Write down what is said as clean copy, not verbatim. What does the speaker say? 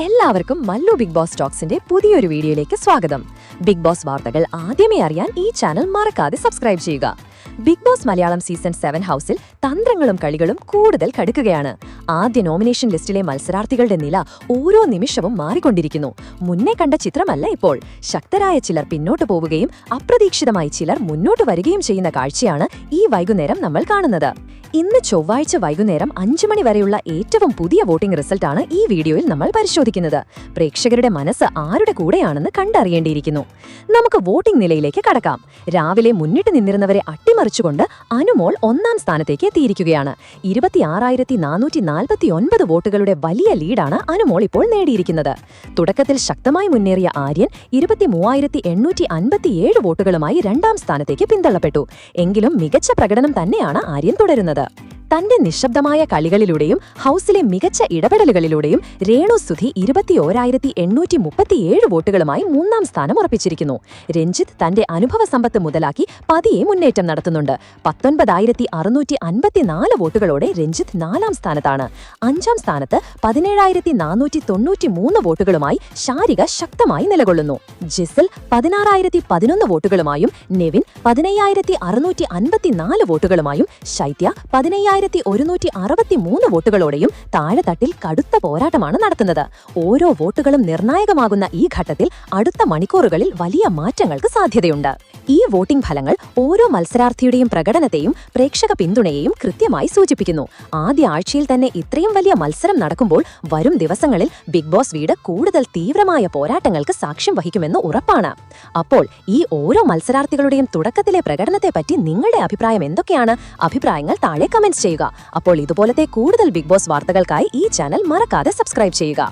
എല്ലാവർക്കും Mallu big boss ടോക്സിന്റെ പുതിയൊരു വീഡിയോയിലേക്ക് സ്വാഗതം. ബിഗ് ബോസ് വാർത്തകൾ ആദ്യമേ അറിയാൻ ഈ ചാനൽ മറക്കാതെ സബ്സ്ക്രൈബ് ചെയ്യുക. ബിഗ് ബോസ് മലയാളം സീസൺ 7 ഹൗസിൽ തന്ത്രങ്ങളും കളികളും കൂടുതൽ കടുക്കുകയാണ്. ആദ്യ നോമിനേഷൻ ലിസ്റ്റിലെ മത്സരാർത്ഥികളുടെ നില ഓരോ നിമിഷവും മാറിക്കൊണ്ടിരിക്കുന്നു. മുന്നേ കണ്ട ചിത്രമല്ല ഇപ്പോൾ. ശക്തരായ ചിലർ പിന്നോട്ട് പോവുകയും അപ്രതീക്ഷിതമായി ചിലർ മുന്നോട്ട് വരികയും ചെയ്യുന്ന കാഴ്ചയാണ് ഈ വൈകുന്നേരം നമ്മൾ കാണുന്നത്. ഇന്ന് ചൊവ്വാഴ്ച വൈകുന്നേരം 5 മണി വരെയുള്ള ഏറ്റവും പുതിയ വോട്ടിംഗ് റിസൾട്ടാണ് ഈ വീഡിയോയിൽ നമ്മൾ പരിശോധിക്കുന്നത്. പ്രേക്ഷകരുടെ മനസ്സ് ആരുടെ കൂടെയാണെന്ന് കണ്ടറിയേണ്ടിയിരിക്കുന്നു. നമുക്ക് വോട്ടിംഗ് നിലയിലേക്ക് കടക്കാം. രാവിലെ മുന്നിട്ട് നിന്നിരുന്നവരെ അട്ടിമറിച്ചുകൊണ്ട് അനുമോൾ 1-ാം സ്ഥാനത്തേക്ക് എത്തിയിരിക്കുകയാണ്. 26,449 വോട്ടുകളുടെ വലിയ ലീഡാണ് അനുമോൾ ഇപ്പോൾ നേടിയിരിക്കുന്നത്. തുടക്കത്തിൽ ശക്തമായി മുന്നേറിയ ആര്യൻ 23,857 വോട്ടുകളുമായി 2-ാം സ്ഥാനത്തേക്ക് പിന്തള്ളപ്പെട്ടു. എങ്കിലും മികച്ച പ്രകടനം തന്നെയാണ് ആര്യൻ തുടരുന്നത്. തന്റെ നിശബ്ദമായ കളികളിലൂടെയും ഹൗസിലെ മികച്ച ഇടപെടലുകളിലൂടെയും രേണു സുധി 21,837 വോട്ടുകളുമായി 3-ാം സ്ഥാനം ഉറപ്പിച്ചിരിക്കുന്നു. രഞ്ജിത്ത് തന്റെ അനുഭവ സമ്പത്ത് മുതലാക്കി പതിയെ മുന്നേറ്റം നടത്തുന്നുണ്ട്. 19,654 വോട്ടുകളോടെ രഞ്ജിത്ത് 4-ാം സ്ഥാനത്താണ്. 5-ാം സ്ഥാനത്ത് 17,493 വോട്ടുകളുമായി ശാരിക ശക്തമായി നിലകൊള്ളുന്നു. ജിസൽ 16,011 വോട്ടുകളുമായും നെവിൻ 15,654 വോട്ടുകളുമായും ശൈത്യ 15,163 വോട്ടുകളോടെയും താഴെത്തട്ടിൽ കടുത്ത പോരാട്ടമാണ് നടത്തുന്നത്. ഓരോ വോട്ടുകളും നിർണായകമാകുന്ന ഈ ഘട്ടത്തിൽ അടുത്ത മണിക്കൂറുകളിൽ വലിയ മാറ്റങ്ങൾക്ക് സാധ്യതയുണ്ട്. ഈ വോട്ടിംഗ് ഫലങ്ങൾ ഓരോ മത്സരാർത്ഥിയുടെയും പ്രകടനത്തെയും പ്രേക്ഷക പിന്തുണയെയും കൃത്യമായി സൂചിപ്പിക്കുന്നു. ആദ്യ ആഴ്ചയിൽ തന്നെ ഇത്രയും വലിയ മത്സരം നടക്കുമ്പോൾ വരും ദിവസങ്ങളിൽ ബിഗ് ബോസ് വീട് കൂടുതൽ തീവ്രമായ പോരാട്ടങ്ങൾക്ക് സാക്ഷ്യം വഹിക്കുമെന്ന് ഉറപ്പാണ്. അപ്പോൾ ഈ ഓരോ മത്സരാർത്ഥികളുടെയും തുടക്കത്തിലെ പ്രകടനത്തെപ്പറ്റി നിങ്ങളുടെ അഭിപ്രായം എന്തൊക്കെയാണ്? അഭിപ്രായങ്ങൾ താഴെ കമന്റ് ചെയ്യുക. അപ്പോൾ ഇതുപോലത്തെ കൂടുതൽ ബിഗ് ബോസ് വാർത്തകൾക്കായി ഈ ചാനൽ മറക്കാതെ സബ്സ്ക്രൈബ് ചെയ്യുക.